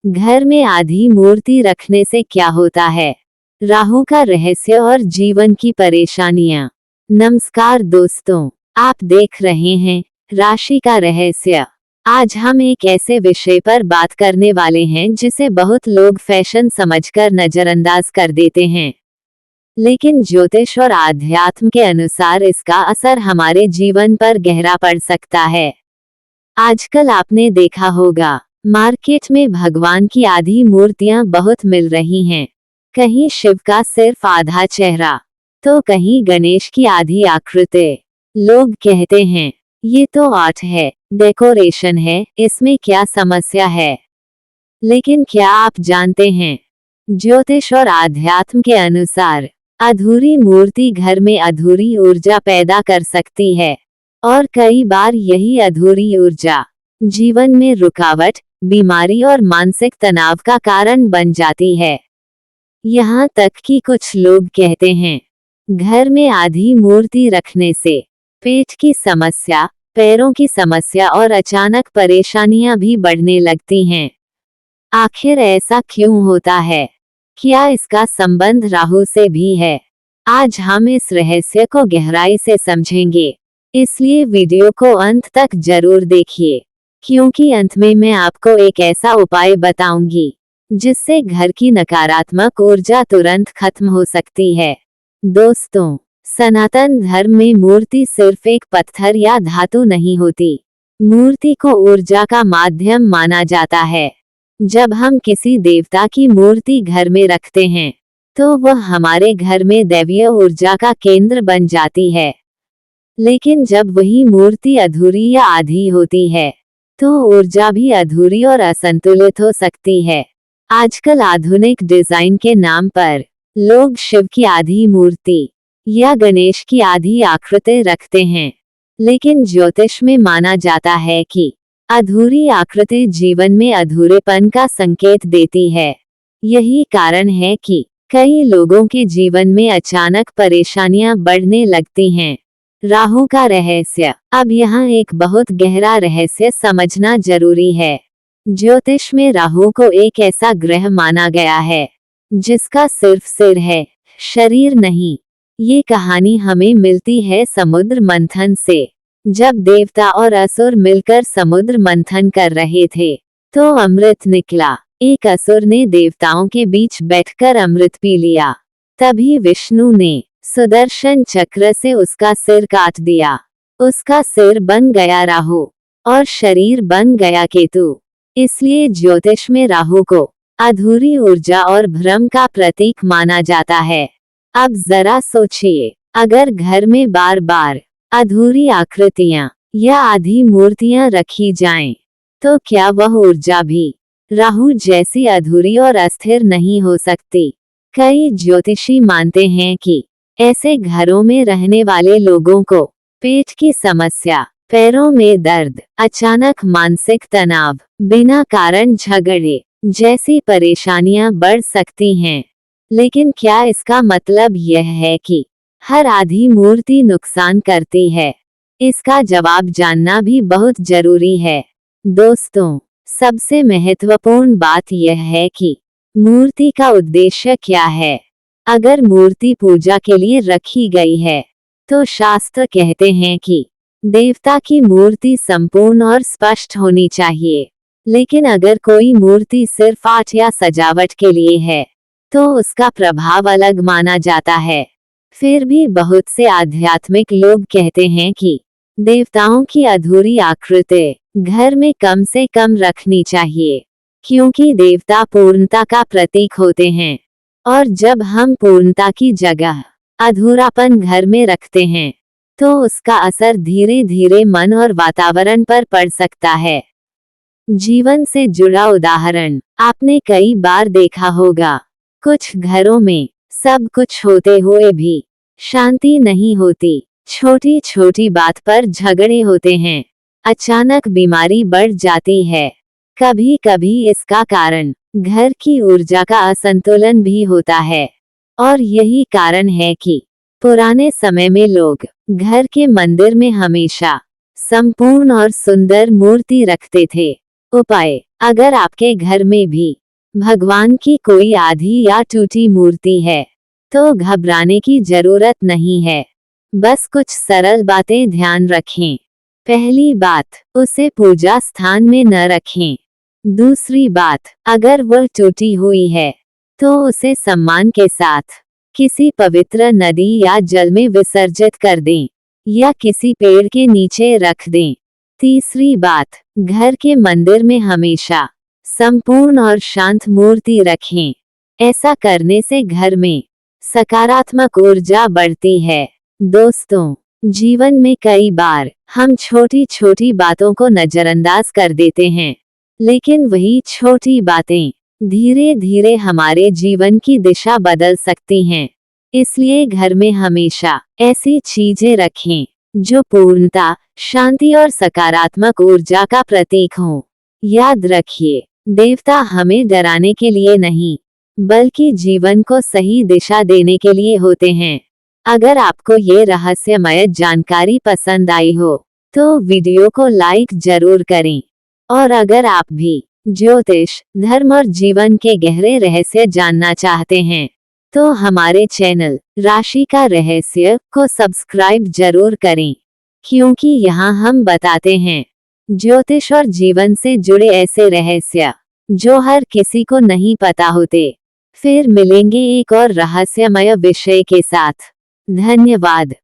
घर में आधी मूर्ति रखने से क्या होता है? राहु का रहस्य और जीवन की परेशानियां। नमस्कार दोस्तों, आप देख रहे हैं राशि का रहस्य। आज हम एक ऐसे विषय पर बात करने वाले हैं जिसे बहुत लोग फैशन समझकर नजरअंदाज कर देते हैं, लेकिन ज्योतिष और आध्यात्म के अनुसार इसका असर हमारे जीवन पर गहरा पड़ सकता है। आजकल आपने देखा होगा, मार्केट में भगवान की आधी मूर्तियां बहुत मिल रही हैं। कहीं शिव का सिर्फ आधा चेहरा, तो कहीं गणेश की आधी आकृति। लोग कहते हैं, ये तो आर्ट है, डेकोरेशन है, इसमें क्या समस्या है? लेकिन क्या आप जानते हैं, ज्योतिष और आध्यात्म के अनुसार अधूरी मूर्ति घर में अधूरी ऊर्जा पैदा कर सकती है, और कई बार यही अधूरी ऊर्जा जीवन में रुकावट, बीमारी और मानसिक तनाव का कारण बन जाती है। यहाँ तक कि कुछ लोग कहते हैं, घर में आधी मूर्ति रखने से पेट की समस्या, पैरों की समस्या और अचानक परेशानियां भी बढ़ने लगती हैं। आखिर ऐसा क्यों होता है? क्या इसका संबंध राहु से भी है? आज हम इस रहस्य को गहराई से समझेंगे, इसलिए वीडियो को अंत तक जरूर देखिए, क्योंकि अंत में मैं आपको एक ऐसा उपाय बताऊंगी जिससे घर की नकारात्मक ऊर्जा तुरंत खत्म हो सकती है। दोस्तों, सनातन धर्म में मूर्ति सिर्फ एक पत्थर या धातु नहीं होती। मूर्ति को ऊर्जा का माध्यम माना जाता है। जब हम किसी देवता की मूर्ति घर में रखते हैं, तो वह हमारे घर में दैवीय ऊर्जा का केंद्र बन जाती है। लेकिन जब वही मूर्ति अधूरी या आधी होती है, तो ऊर्जा भी अधूरी और असंतुलित हो सकती है। आजकल आधुनिक डिजाइन के नाम पर लोग शिव की आधी मूर्ति या गणेश की आधी आकृति रखते हैं, लेकिन ज्योतिष में माना जाता है कि अधूरी आकृति जीवन में अधूरेपन का संकेत देती है। यही कारण है कि कई लोगों के जीवन में अचानक परेशानियां बढ़ने लगती हैं। राहु का रहस्य। अब यहाँ एक बहुत गहरा रहस्य समझना जरूरी है। ज्योतिष में राहु को एक ऐसा ग्रह माना गया है जिसका सिर्फ सिर है, शरीर नहीं। ये कहानी हमें मिलती है समुद्र मंथन से। जब देवता और असुर मिलकर समुद्र मंथन कर रहे थे, तो अमृत निकला। एक असुर ने देवताओं के बीच बैठकर अमृत पी लिया। तभी विष्णु ने सुदर्शन चक्र से उसका सिर काट दिया। उसका सिर बन गया राहु और शरीर बन गया केतु। इसलिए ज्योतिष में राहु को अधूरी ऊर्जा और भ्रम का प्रतीक माना जाता है। अब जरा सोचिए, अगर घर में बार बार अधूरी आकृतियां या आधी मूर्तियां रखी जाएं, तो क्या वह ऊर्जा भी राहु जैसी अधूरी और अस्थिर नहीं हो सकती? कई ज्योतिषी मानते हैं कि ऐसे घरों में रहने वाले लोगों को पेट की समस्या, पैरों में दर्द, अचानक मानसिक तनाव, बिना कारण झगड़े जैसी परेशानियां बढ़ सकती हैं। लेकिन क्या इसका मतलब यह है कि हर आधी मूर्ति नुकसान करती है? इसका जवाब जानना भी बहुत जरूरी है। दोस्तों, सबसे महत्वपूर्ण बात यह है कि मूर्ति का उद्देश्य क्या है। अगर मूर्ति पूजा के लिए रखी गई है, तो शास्त्र कहते हैं कि देवता की मूर्ति संपूर्ण और स्पष्ट होनी चाहिए। लेकिन अगर कोई मूर्ति सिर्फ आर्ट या सजावट के लिए है, तो उसका प्रभाव अलग माना जाता है। फिर भी बहुत से आध्यात्मिक लोग कहते हैं कि देवताओं की अधूरी आकृति घर में कम से कम रखनी चाहिए, क्योंकि देवता पूर्णता का प्रतीक होते हैं। और जब हम पूर्णता की जगह अधूरापन घर में रखते हैं, तो उसका असर धीरे धीरे मन और वातावरण पर पड़ सकता है। जीवन से जुड़ा उदाहरण आपने कई बार देखा होगा। कुछ घरों में सब कुछ होते हुए भी शांति नहीं होती। छोटी छोटी बात पर झगड़े होते हैं। अचानक बीमारी बढ़ जाती है। कभी कभी इसका कारण घर की ऊर्जा का असंतुलन भी होता है। और यही कारण है कि पुराने समय में लोग घर के मंदिर में हमेशा संपूर्ण और सुंदर मूर्ति रखते थे। उपाय: अगर आपके घर में भी भगवान की कोई आधी या टूटी मूर्ति है, तो घबराने की जरूरत नहीं है। बस कुछ सरल बातें ध्यान रखें। पहली बात, उसे पूजा स्थान में न रखें। दूसरी बात, अगर वह टूटी हुई है, तो उसे सम्मान के साथ किसी पवित्र नदी या जल में विसर्जित कर दें, या किसी पेड़ के नीचे रख दें। तीसरी बात, घर के मंदिर में हमेशा संपूर्ण और शांत मूर्ति रखें। ऐसा करने से घर में सकारात्मक ऊर्जा बढ़ती है। दोस्तों, जीवन में कई बार हम छोटी छोटी बातों को नजरअंदाज कर देते हैं, लेकिन वही छोटी बातें धीरे धीरे हमारे जीवन की दिशा बदल सकती हैं। इसलिए घर में हमेशा ऐसी चीजें रखें जो पूर्णता, शांति और सकारात्मक ऊर्जा का प्रतीक हों। याद रखिए, देवता हमें डराने के लिए नहीं, बल्कि जीवन को सही दिशा देने के लिए होते हैं। अगर आपको ये रहस्यमय जानकारी पसंद आई हो, तो वीडियो को लाइक जरूर करें। और अगर आप भी ज्योतिष, धर्म और जीवन के गहरे रहस्य जानना चाहते हैं, तो हमारे चैनल राशि का रहस्य को सब्सक्राइब जरूर करें, क्योंकि यहाँ हम बताते हैं ज्योतिष और जीवन से जुड़े ऐसे रहस्य जो हर किसी को नहीं पता होते। फिर मिलेंगे एक और रहस्यमय विषय के साथ। धन्यवाद।